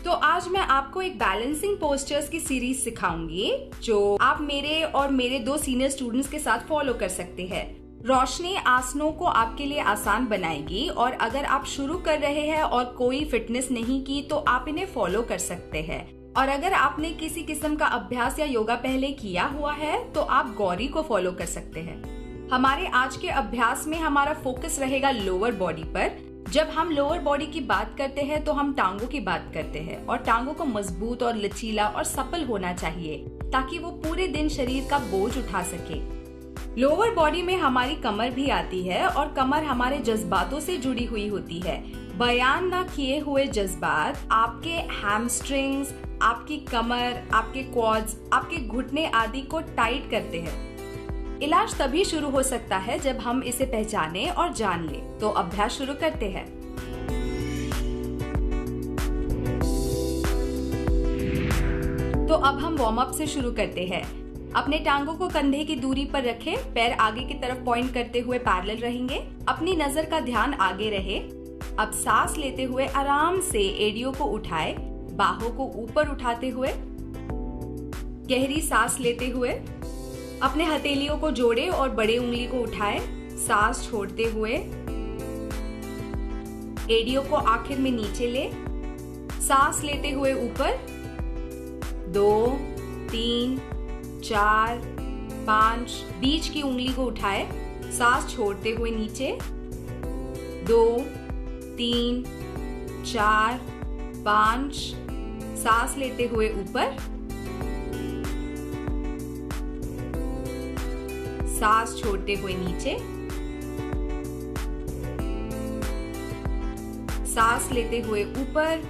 तो आज मैं आपको एक बैलेंसिंग पोस्चर्स की सीरीज सिखाऊंगी जो आप मेरे और मेरे 2 सीनियर स्टूडेंट्स के साथ फॉलो कर सकते हैं। रोशनी आसनों को आपके लिए आसान बनाएगी और अगर आप शुरू कर रहे हैं और कोई फिटनेस नहीं की तो आप इन्हें फॉलो कर सकते हैं। और अगर आपने किसी किस्म का अभ्यास या योगा पहले किया हुआ है तो आप गौरी को फॉलो कर सकते हैं। हमारे आज के अभ्यास में हमारा फोकस रहेगा लोअर बॉडी पर। जब हम लोअर बॉडी की बात करते हैं तो हम टांगों की बात करते हैं और टांगों को मजबूत और लचीला और सफल होना चाहिए ताकि वो पूरे दिन शरीर का बोझ उठा सके। लोअर बॉडी में हमारी कमर भी आती है और कमर हमारे जज्बातों से जुड़ी हुई होती है। बयान ना किए हुए जज्बात आपके हैमस्ट्रिंग्स, आपकी कमर, आपके क्वाड्स, आपके घुटने आदि को टाइट करते हैं। इलाज तभी शुरू हो सकता है जब हम इसे पहचाने और जान लें। तो अभ्यास शुरू करते हैं। तो अब हम वार्म अप से शुरू करते हैं। अपने टांगों को कंधे की दूरी पर रखें, पैर आगे की तरफ पॉइंट करते हुए पैरेलल रहेंगे। अपनी नजर का ध्यान आगे रहे। अब सांस लेते हुए आराम से एड़ियों को उठाए, बाहों को ऊपर उठाते हुए गहरी सांस लेते हुए अपने हथेलियों को जोड़े और बड़े उंगली को उठाए, सांस छोड़ते हुए एड़ियों को आखिर में नीचे ले, सांस लेते हुए ऊपर 2, 3, 4, 5, बीच की उंगली को उठाए, सांस छोड़ते हुए नीचे 2, 3, 4, 5, सांस लेते हुए ऊपर, सांस छोड़ते हुए नीचे, सांस लेते हुए ऊपर,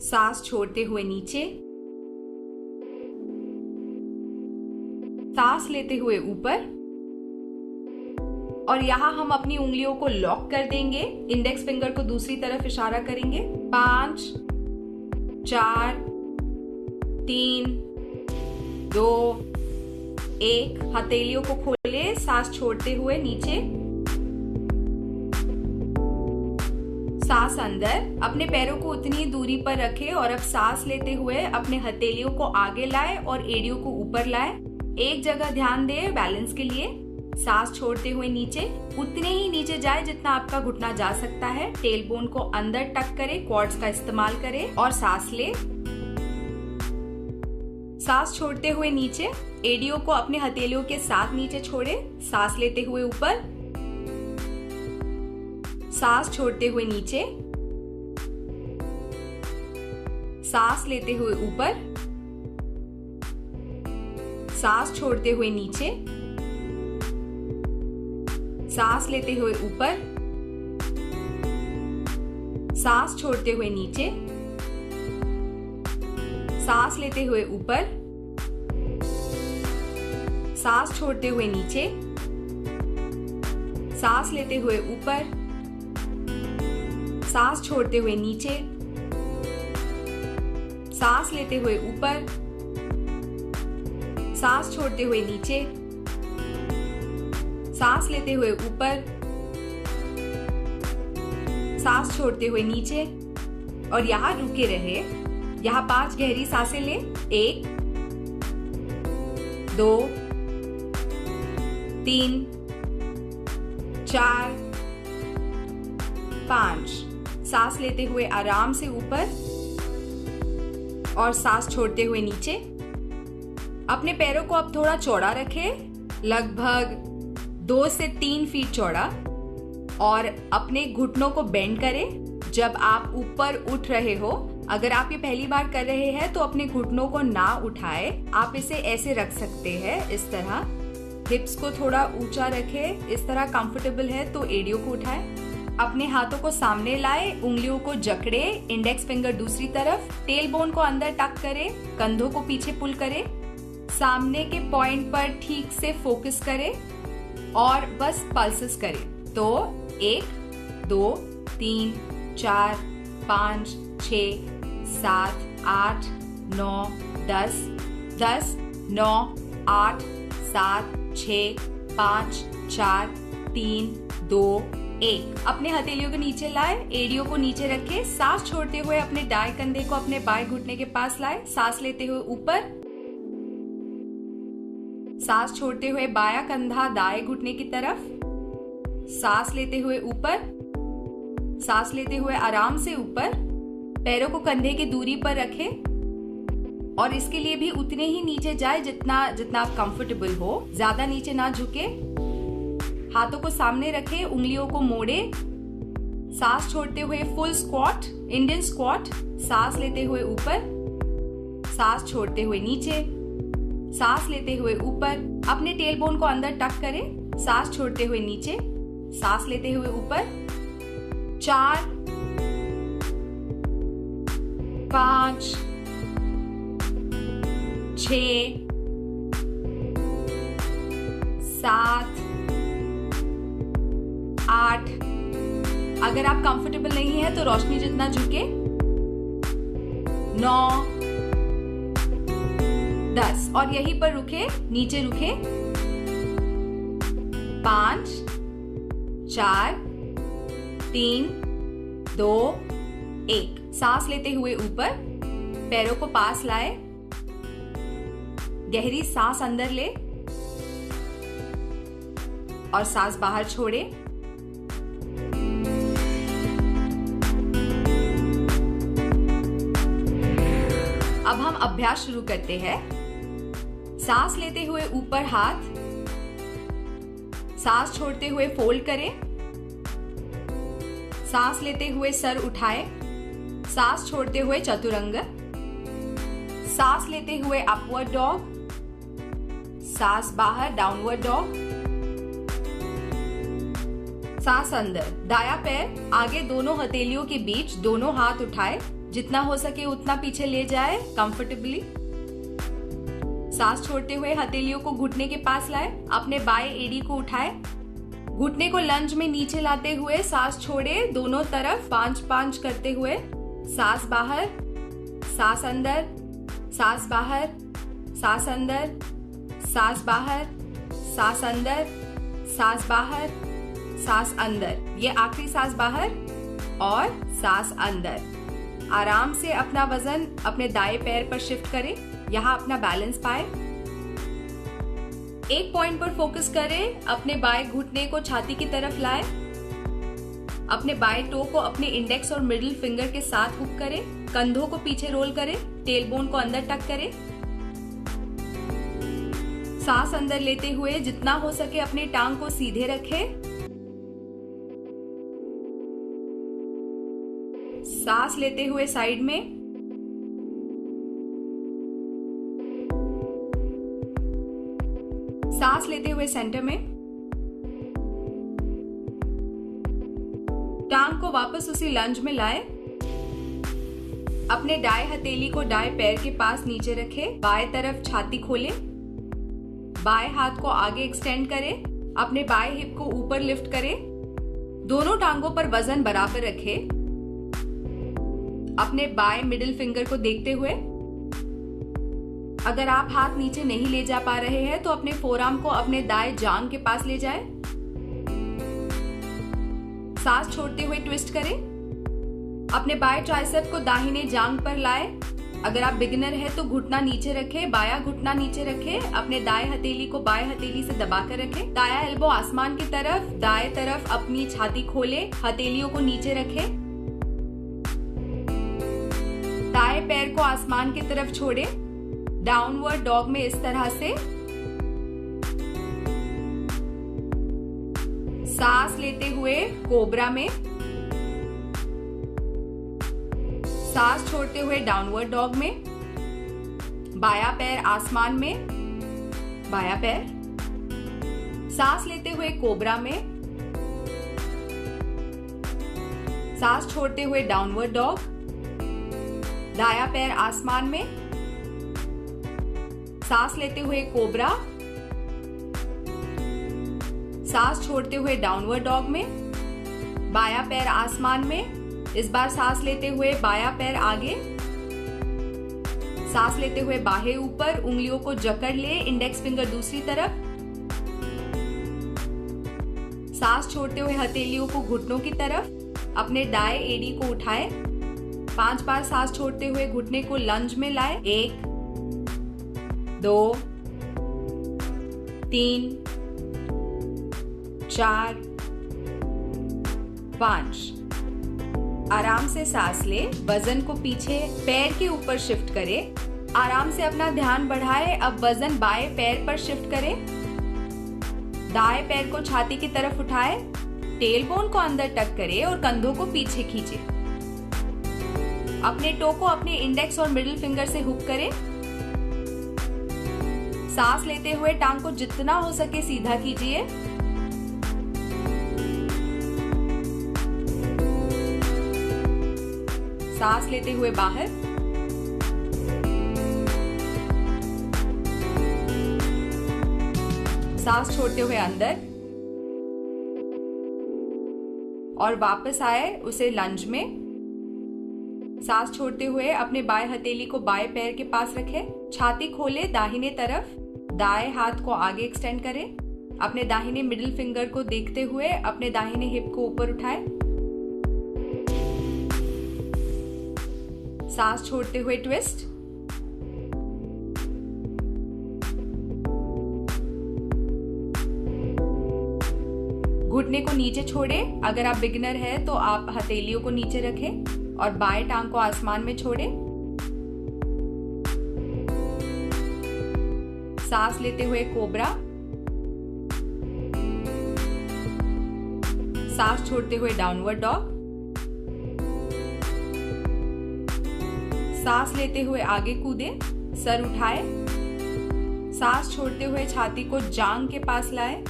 सांस छोड़ते हुए नीचे, सांस लेते हुए ऊपर। और यहाँ हम अपनी उंगलियों को लॉक कर देंगे, इंडेक्स फिंगर को दूसरी तरफ इशारा करेंगे। 5, 4, 3, 2, 1, हथेलियों को खोले, सांस छोड़ते हुए नीचे, सांस अंदर। अपने पैरों को उतनी दूरी पर रखें और अब सांस लेते हुए अपने हथेलियों को आगे लाए और एड़ियों को ऊपर लाए। एक जगह ध्यान दें बैलेंस के लिए। सांस छोड़ते हुए नीचे, उतने ही नीचे जाए जितना आपका घुटना जा सकता है। टेल बोन को अंदर टक करें, क्वाड्स का इस्तेमाल करें और सांस ले। सांस छोड़ते हुए नीचे, एड़ियों को अपने हथेलियों के साथ नीचे छोड़े, सांस लेते हुए ऊपर, सांस छोड़ते हुए नीचे, सांस लेते हुए ऊपर, सांस छोड़ते हुए नीचे, सांस लेते हुए ऊपर, सांस छोड़ते हुए नीचे, सांस लेते हुए ऊपर, सांस छोड़ते हुए नीचे, सांस लेते हुए ऊपर, सांस छोड़ते हुए नीचे, सांस लेते हुए ऊपर, सांस छोड़ते हुए नीचे, सांस लेते हुए ऊपर, सांस छोड़ते हुए नीचे। और यहाँ रुके रहे। यहाँ 5 गहरी सांसें ले। 1, 2, 3, 4, 5। सांस लेते हुए आराम से ऊपर और सांस छोड़ते हुए नीचे। अपने पैरों को अब थोड़ा चौड़ा रखें, लगभग 2 से 3 फीट चौड़ा, और अपने घुटनों को बेंड करें जब आप ऊपर उठ रहे हो। अगर आप ये पहली बार कर रहे हैं तो अपने घुटनों को ना उठाए, आप इसे ऐसे रख सकते हैं, इस तरह। हिप्स को थोड़ा ऊंचा रखें, इस तरह कंफर्टेबल है तो एड़ियों को उठाएं। अपने हाथों को सामने लाए, उंगलियों को जकड़े, इंडेक्स फिंगर दूसरी तरफ, टेल बोन को अंदर टक करें, कंधों को पीछे पुल करें, सामने के पॉइंट पर ठीक से फोकस करें और बस पल्सेस करें। तो 1, 2, 3, 4, 5, 6, 7, 8, 9, 10, 10, 9, 8, 7, 6, 5, 4, 3, 2, 1। अपने हथेलियों को नीचे लाए, एड़ियों को नीचे रखे, सांस छोड़ते हुए अपने दाएं कंधे को अपने बाएं घुटने के पास लाए, सांस लेते हुए ऊपर, सांस छोड़ते हुए बायां कंधा दाएं घुटने की तरफ, सांस लेते हुए ऊपर, सांस लेते हुए आराम से ऊपर, पैरों को कंधे की दूरी पर रखें और इसके लिए भी उतने ही नीचे जाए जितना आप कंफर्टेबल हो, ज्यादा नीचे ना झुके। हाथों को सामने रखें, उंगलियों को मोड़े, सांस छोड़ते हुए फुल स्क्वाट, इंडियन स्क्वाट, सांस लेते हुए ऊपर, सांस छोड़ते हुए नीचे, सांस लेते हुए ऊपर, अपने टेलबोन को अंदर टक करें, सांस छोड़ते हुए नीचे, सांस लेते हुए ऊपर। 4, 5, 6, 7, 8। अगर आप कंफर्टेबल नहीं है तो रोशनी जितना झुके। 9, 10 और यहीं पर रुके, नीचे रुके। 5, 4, 3, 2, 1। सांस लेते हुए ऊपर, पैरों को पास लाए, गहरी सांस अंदर ले और सांस बाहर छोड़े। अब हम अभ्यास शुरू करते हैं। सांस लेते हुए ऊपर हाथ, सांस छोड़ते हुए फोल्ड करें, सांस लेते हुए सर उठाए, सांस छोड़ते हुए चतुरंग, सांस लेते हुए अपवर्ड डॉग, सांस बाहर डाउनवर्ड डॉग, सांस अंदर। दायां पैर आगे दोनों हथेलियों के बीच, दोनों हाथ उठाए, जितना हो सके उतना पीछे ले जाए कंफर्टेबली। सांस छोड़ते हुए हथेलियों को घुटने के पास लाए, अपने बाएं एड़ी को उठाए, घुटने को लंज में नीचे लाते हुए सांस छोड़े, दोनों तरफ 5-5 करते हुए, सांस बाहर, सांस अंदर, सांस बाहर, सांस अंदर, सांस बाहर, सांस अंदर, सांस बाहर, सांस अंदर। ये आखिरी सांस बाहर और सांस अंदर। आराम से अपना वजन अपने दाएं पैर पर शिफ्ट करें, यहाँ अपना बैलेंस पाए। एक पॉइंट पर फोकस करें, अपने बाएं घुटने को छाती की तरफ लाए, अपने बाएं टो को अपने इंडेक्स और मिडिल फिंगर के साथ हुक करें, कंधों को पीछे रोल करें, टेलबोन को अंदर टक करें। सांस अंदर लेते हुए जितना हो सके अपनी टांग को सीधे रखें। सांस लेते हुए साइड में, सांस लेते हुए सेंटर में, टांग को वापस उसी लंज में लाए, अपने दाएं हथेली को दाएं पैर के पास नीचे रखें, बाएं तरफ छाती खोलें, बाएं हाथ को आगे एक्सटेंड करें, अपने बाएं हिप को ऊपर लिफ्ट करें, दोनों टांगों पर वजन बराबर रखें, अपने बाएं मिडिल फिंगर को देखते हुए। अगर आप हाथ नीचे नहीं ले जा पा रहे हैं तो अपने फोरआर्म को अपने दाएं जांघ के पास ले जाएं। सांस छोड़ते हुए ट्विस्ट करें, अपने बाएं ट्राइसेप को दाहिने जांघ पर लाए। अगर आप बिगिनर हैं तो घुटना नीचे रखें, बायां घुटना नीचे रखें, अपने दाएं हथेली को बाएं हथेली से दबाकर रखें, दायां एल्बो आसमान की तरफ, दाएं तरफ अपनी छाती खोले, हथेलियों को नीचे रखें, दाएं पैर को आसमान की तरफ छोड़े, डाउनवर्ड डॉग में इस तरह से। सांस लेते हुए कोबरा में, सांस छोड़ते हुए डाउनवर्ड डॉग में, बायां पैर आसमान में, बायां पैर, सांस लेते हुए कोबरा में, सांस छोड़ते हुए डाउनवर्ड डॉग, दायां पैर आसमान में, सांस लेते हुए कोबरा, सांस छोड़ते हुए डाउनवर्ड डॉग में, बायां पैर आसमान में, इस बार सांस लेते हुए बायां पैर आगे, सांस लेते हुए बाहें ऊपर, उंगलियों को जकड़ ले, इंडेक्स फिंगर दूसरी तरफ, सांस छोड़ते हुए हथेलियों को घुटनों की तरफ, अपने दाएं एड़ी को उठाए। 5 बार सांस छोड़ते हुए घुटने को लंज में लाए। 1 2 3 4 5। आराम से सांस ले, वजन को पीछे पैर के ऊपर शिफ्ट करें। आराम से अपना ध्यान बढ़ाए। अब वजन बाएं पैर पर शिफ्ट करें। दाएं पैर को छाती की तरफ उठाए, टेल बोन को अंदर टक करें और कंधों को पीछे खींचे। अपने टो को अपने इंडेक्स और मिडिल फिंगर से हुक करें। सांस लेते हुए टांग को जितना हो सके सीधा कीजिए। सांस लेते हुए बाहर, सांस छोड़ते हुए अंदर और वापस आए उसे लंज में। सांस छोड़ते हुए अपने बाएं हथेली को बाएं पैर के पास रखें। छाती खोले दाहिने तरफ, दाएं हाथ को आगे एक्सटेंड करें। अपने दाहिने मिडिल फिंगर को देखते हुए अपने दाहिने हिप को ऊपर उठाएं। सांस छोड़ते हुए ट्विस्ट। घुटने को नीचे छोड़ें। अगर आप बिगिनर हैं तो आप हथेलियों को नीचे रखें और बाएं टांग को आसमान में छोड़ें। सांस लेते हुए कोबरा। सांस छोड़ते हुए डाउनवर्ड डॉग। सांस लेते हुए आगे कूदे, सर उठाए। सांस छोड़ते हुए छाती को जांग के पास लाए।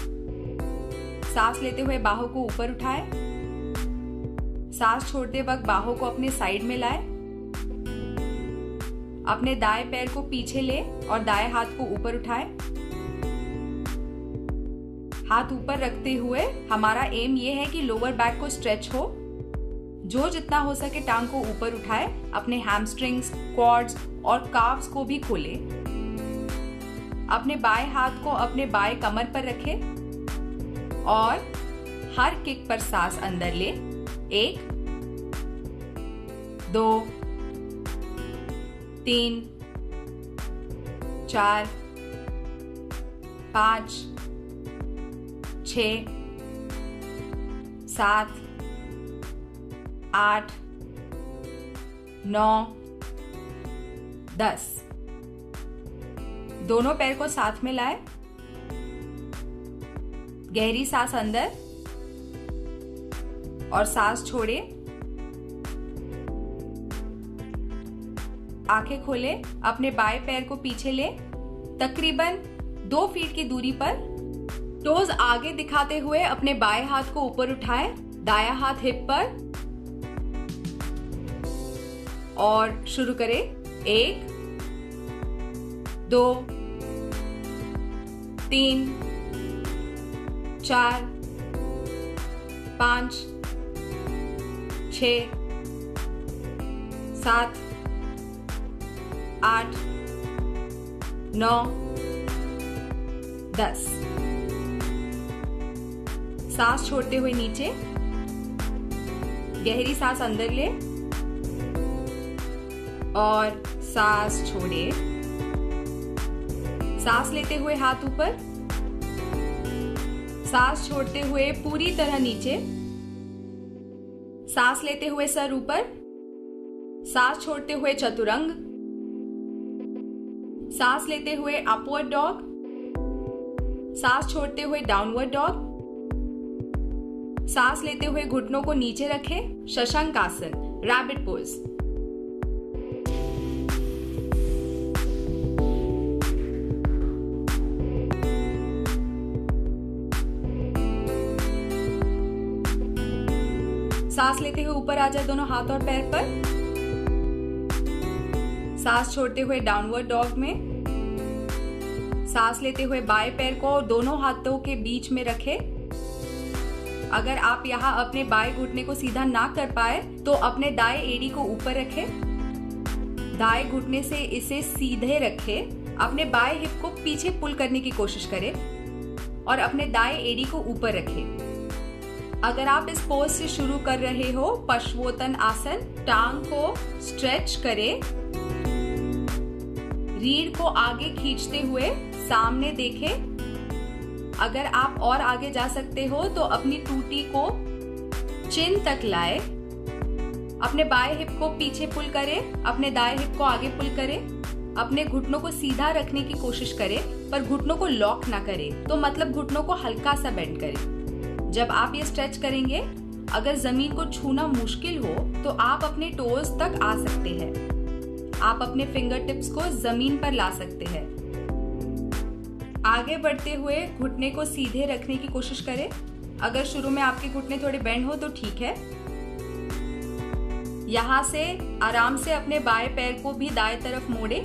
सांस लेते हुए बाहों को ऊपर उठाए। सांस छोड़ते वक्त बाहों को अपने साइड में लाए। अपने दाएं पैर को पीछे ले और दाएं हाथ को ऊपर उठाए। हाथ ऊपर रखते हुए हमारा एम ये है कि लोअर बैक को स्ट्रेच हो। जो जितना हो सके टांग को ऊपर उठाए। अपने हैमस्ट्रिंग्स, क्वाड्स और काफ्स को भी खोले। अपने बाएं हाथ को अपने बाएं कमर पर रखें और हर किक पर सांस अंदर ले। 1 2 3 4 5 6 7 8 9 10। दोनों पैर को साथ में लाए। गहरी सांस अंदर और सांस छोड़े। आंखें खोले, अपने बाएं पैर को पीछे ले, तकरीबन 2 फीट की दूरी पर। टोज आगे दिखाते हुए अपने बाएं हाथ को ऊपर उठाए, दायां हाथ हिप पर और शुरू करें। 1 2 3 4 5 6 7 8 9 10। सांस छोड़ते हुए नीचे, गहरी सांस अंदर ले और सांस छोड़े। सांस लेते हुए हाथ ऊपर, सांस छोड़ते हुए पूरी तरह नीचे। सांस लेते हुए सर ऊपर, सांस छोड़ते हुए चतुरंग। सांस लेते हुए अपवर्ड डॉग, सांस छोड़ते हुए डाउनवर्ड डॉग। सांस लेते हुए घुटनों को नीचे रखें, शशांक आसन, रैबिट पोज। सांस लेते हुए ऊपर आ जाए दोनों हाथ और पैर पर। सांस छोड़ते हुए डाउनवर्ड डॉग में। सांस लेते हुए बाएं पैर को दोनों हाथों के बीच में रखें। अगर आप यहाँ अपने बाएं घुटने को सीधा ना कर पाए तो अपने दाएं एड़ी को ऊपर रखें। दाएं घुटने से इसे सीधे रखें। अपने बाएं हिप को पीछे पुल करने की कोशिश करें और अपने दाएं एड़ी को ऊपर रखें। अगर आप इस पोज से शुरू कर रहे हो, पश्वोत्तन आसन, टांग को स्ट्रेच करें, रीढ़ को आगे खींचते हुए सामने देखें। अगर आप और आगे जा सकते हो तो अपनी टूटी को चिन तक लाए। अपने बाएं हिप को पीछे पुल करें, अपने दाएं हिप को आगे पुल करें। अपने घुटनों को सीधा रखने की कोशिश करें, पर घुटनों को लॉक ना करें, तो मतलब घुटनों को हल्का सा बेंड करें। जब आप ये स्ट्रेच करेंगे, अगर जमीन को छूना मुश्किल हो तो आप अपने टोज तक आ सकते हैं। आप अपने फिंगर टिप्स को जमीन पर ला सकते हैं। आगे बढ़ते हुए घुटने को सीधे रखने की कोशिश करें। अगर शुरू में आपके घुटने थोड़े बेंड हो तो ठीक है। यहाँ से आराम से अपने बाएं पैर को भी दाएं तरफ मोड़े।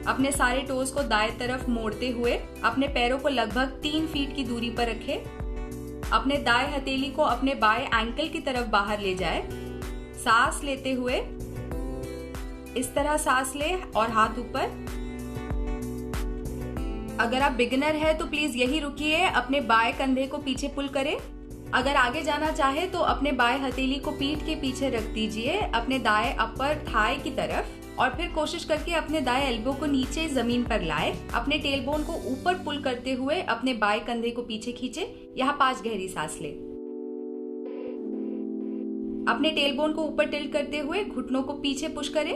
अपने सारे टोज को दाएं तरफ मोड़ते हुए अपने पैरों को लगभग 3 फीट की दूरी पर रखें। अपने दाएं हथेली को अपने बाएं एंकल की तरफ बाहर ले जाए। सांस लेते हुए इस तरह सांस ले और हाथ ऊपर। अगर आप बिगिनर है तो प्लीज यही रुकिए, अपने बाएं कंधे को पीछे पुल करें। अगर आगे जाना चाहे तो अपने बाएं हथेली को पीठ के पीछे रख दीजिए, अपने दाएं अपर थाई की तरफ, और फिर कोशिश करके अपने दाएं एल्बो को नीचे जमीन पर लाए। अपने टेलबोन को ऊपर पुल करते हुए अपने बाएं कंधे को पीछे खींचे। यहाँ 5 गहरी सांस ले। अपने टेलबोन को ऊपर टिल्ट करते हुए घुटनों को पीछे पुश करें।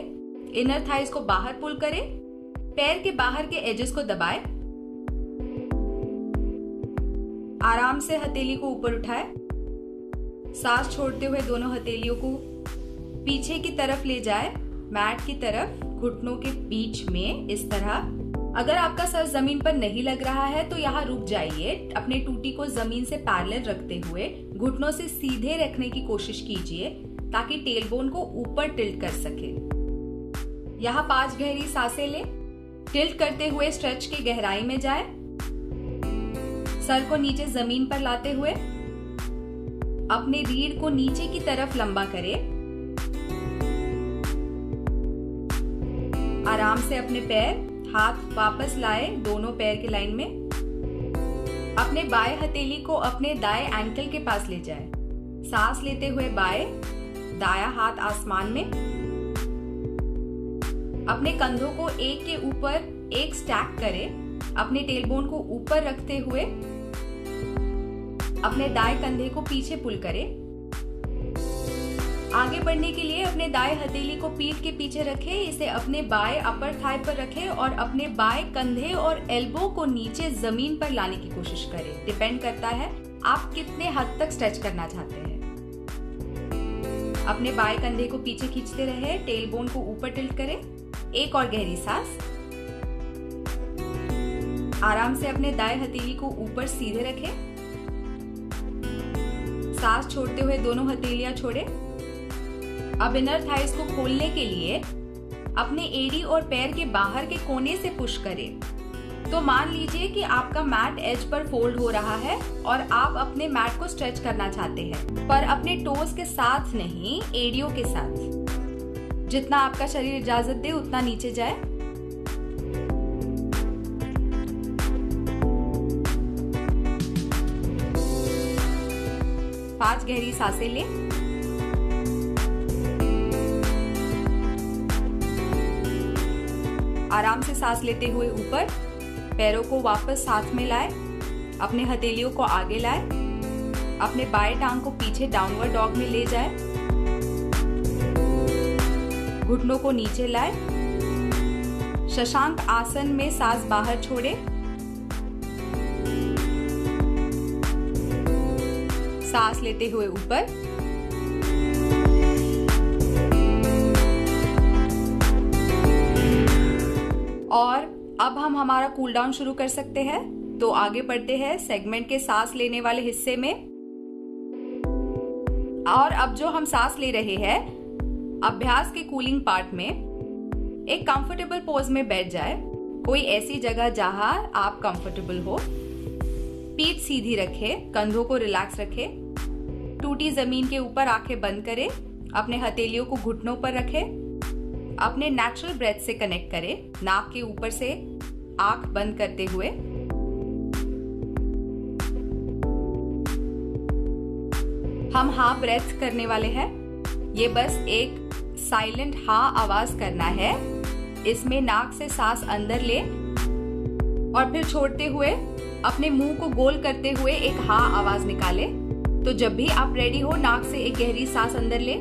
इनर थाइज को बाहर पुल करें। पैर के बाहर के एजेस को दबाएं। आराम से हथेली को ऊपर उठाए। सांस छोड़ते हुए दोनों हथेलियों को पीछे की तरफ ले जाए, मैट की तरफ, घुटनों के बीच में, इस तरह। अगर आपका सर जमीन पर नहीं लग रहा है तो यहाँ रुक जाइए। अपने टूटी को जमीन से पैरेलल रखते हुए घुटनों से सीधे रखने की कोशिश कीजिए ताकि टेलबोन को ऊपर टिल्ट कर सके। यहाँ 5 गहरी सांसें लें। टिल्ट करते हुए स्ट्रेच की गहराई में जाए। सर को नीचे जमीन पर लाते हुए अपने रीढ़ को नीचे की तरफ लंबा करें। आराम से अपने पैर, हाथ वापस लाए दोनों पैर के लाइन में। अपने बाएं हथेली को अपने दाएं एंकल के पास ले जाए। सांस लेते हुए बाएं, दायां हाथ आसमान में। अपने कंधों को एक के ऊपर एक स्टैक करें। अपने टेलबोन को ऊपर रखते हुए अपने दाएं कंधे को पीछे पुल करें। आगे बढ़ने के लिए अपने दाएं हथेली को पीठ के पीछे रखें। इसे अपने बाएं अपर थाई पर रखें और अपने बाएं कंधे और एल्बो को नीचे जमीन पर लाने की कोशिश करें। डिपेंड करता है आप कितने हद तक स्ट्रेच करना चाहते हैं। अपने बाएं कंधे को पीछे खींचते रहे। टेलबोन को ऊपर टिल्ट करें। एक और गहरी सांस। आराम से अपने दाएं हथेली को ऊपर सीधे रखें। सांस छोड़ते हुए दोनों हथेलियां छोड़े। अब इनर थाइस को खोलने के लिए अपने एड़ी और पैर के बाहर के कोने से पुश करें। तो मान लीजिए कि आपका मैट एज पर फोल्ड हो रहा है और आप अपने मैट को स्ट्रेच करना चाहते हैं, पर अपने टोज के साथ नहीं, एड़ियों के साथ। जितना आपका शरीर इजाजत दे उतना नीचे जाए। पांच गहरी सांसें लें। आराम से सांस लेते हुए ऊपर, पैरों को वापस साथ में लाए। अपने हथेलियों को आगे लाए। अपने बाएं टांग को पीछे डाउनवर्ड डॉग में ले जाए। घुटनों को नीचे लाए। शशांक आसन में सांस बाहर छोड़े। सांस लेते हुए ऊपर। और अब हम हमारा कूल डाउन शुरू कर सकते हैं। तो आगे बढ़ते हैं सेगमेंट के सांस लेने वाले हिस्से में। और अब जो हम सांस ले रहे हैं, अभ्यास के कूलिंग पार्ट में एक कंफर्टेबल पोज में बैठ जाए। कोई ऐसी जगह जहां आप कंफर्टेबल हो। पीठ सीधी रखें, कंधों को रिलैक्स रखें। टूटी जमीन के ऊपर आंखें बंद करें। अपने हथेलियों को घुटनों पर रखें। अपने नेचुरल ब्रेथ से कनेक्ट करें, नाक के ऊपर से आंख बंद करते हुए। हम हा ब्रेथ करने वाले हैं। ये बस एक साइलेंट हा आवाज करना है। इसमें नाक से सांस अंदर ले और फिर छोड़ते हुए अपने मुंह को गोल करते हुए एक हा आवाज निकाले। तो जब भी आप रेडी हो, नाक से एक गहरी सांस अंदर ले,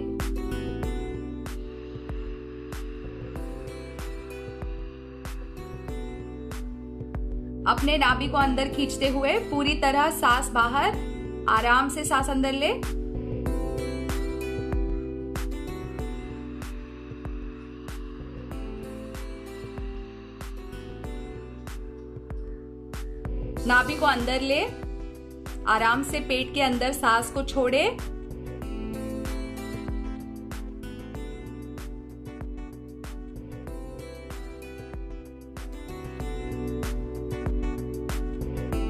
अपने नाभि को अंदर खींचते हुए पूरी तरह सांस बाहर, आराम से सांस अंदर ले। नाभि को अंदर ले, आराम से पेट के अंदर सांस को छोड़े।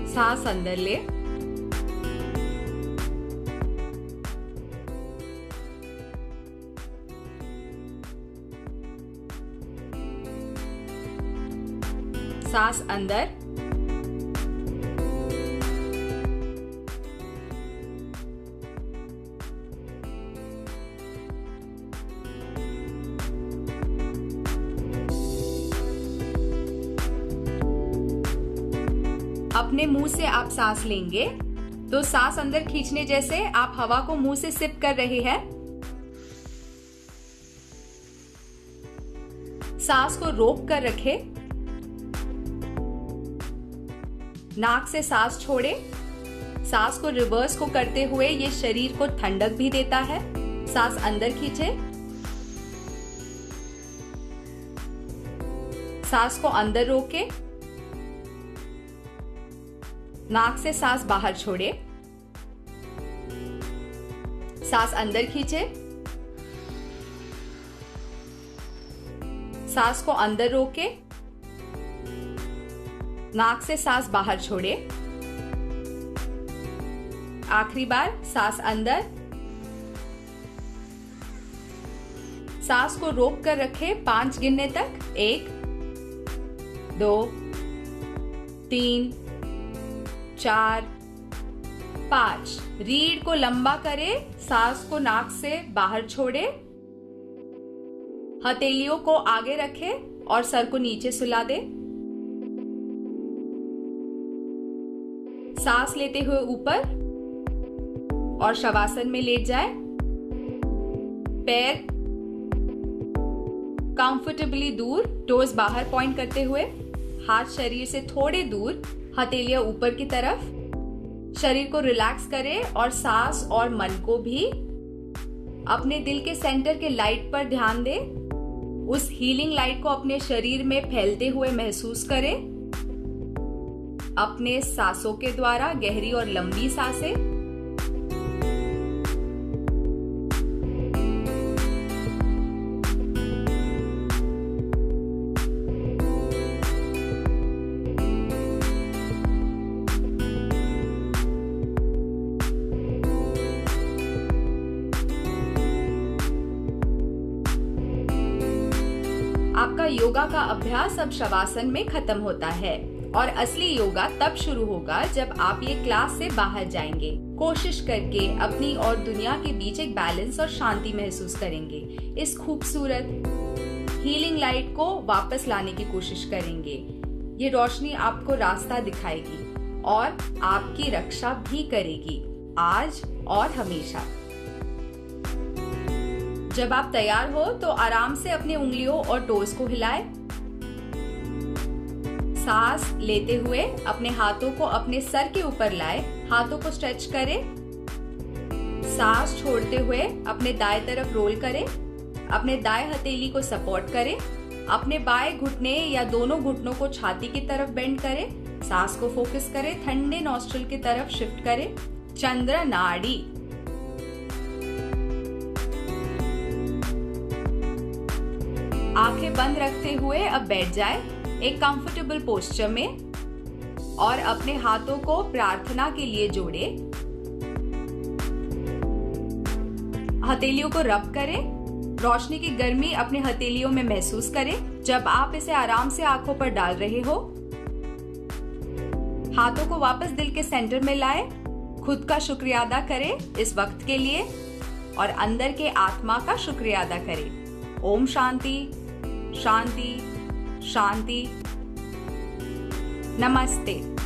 सांस अंदर ले, सांस अंदर, अपने मुंह से आप सांस लेंगे तो सांस अंदर खींचने जैसे आप हवा को मुंह से सिप कर रहे हैं। सांस को रोक कर रखें, नाक से सांस छोड़े। सांस को रिवर्स को करते हुए ये शरीर को ठंडक भी देता है। सांस अंदर खींचे, सांस को अंदर रोके, नाक से सांस बाहर छोड़े। सांस अंदर खींचे, सांस को अंदर रोके, नाक से सांस बाहर छोड़े। आखिरी बार सांस अंदर, सांस को रोक कर रखे 5 गिनने तक। 1 2 3 4 5। रीढ़ को लंबा करे, सांस को नाक से बाहर छोड़े, हथेलियों को आगे रखे और सर को नीचे सुला दे। सांस लेते हुए ऊपर और शवासन में लेट जाए। पैर कंफर्टेबली दूर, टोज बाहर पॉइंट करते हुए, हाथ शरीर से थोड़े दूर, हथेलियां ऊपर की तरफ। शरीर को रिलैक्स करें और सांस और मन को भी अपने दिल के सेंटर के लाइट पर ध्यान दें। उस हीलिंग लाइट को अपने शरीर में फैलते हुए महसूस करें। अपने सांसों के द्वारा गहरी और लंबी सांसें। आपका योगा का अभ्यास अब शवासन में खत्म होता है और असली योगा तब शुरू होगा जब आप ये क्लास से बाहर जाएंगे। कोशिश करके अपनी और दुनिया के बीच एक बैलेंस और शांति महसूस करेंगे। इस खूबसूरत हीलिंग लाइट को वापस लाने की कोशिश करेंगे। ये रोशनी आपको रास्ता दिखाएगी और आपकी रक्षा भी करेगी, आज और हमेशा। जब आप तैयार हो तो आराम से अपनी उंगलियों और टोज को हिलाएं। सांस लेते हुए अपने हाथों को अपने सर के ऊपर लाएं, हाथों को स्ट्रेच करें। सांस छोड़ते हुए अपने दाएं तरफ रोल करें, अपने दाएं हथेली को सपोर्ट करें, अपने बाएं घुटने या दोनों घुटनों को छाती की तरफ बेंड करें। सांस को फोकस करें, ठंडे नॉस्ट्रिल की तरफ शिफ्ट करें। चंद्र नाड़ी। आंखें बंद रखते हुए अब बैठ जाए एक कंफर्टेबल पोस्चर में और अपने हाथों को प्रार्थना के लिए जोड़े। हथेलियों को रब करें। रोशनी की गर्मी अपने हथेलियों में महसूस करें जब आप इसे आराम से आंखों पर डाल रहे हो। हाथों को वापस दिल के सेंटर में लाएं। खुद का शुक्रिया अदा करें इस वक्त के लिए और अंदर के आत्मा का शुक्रिया अदा करें। ओम शांति शांति शांति। नमस्ते।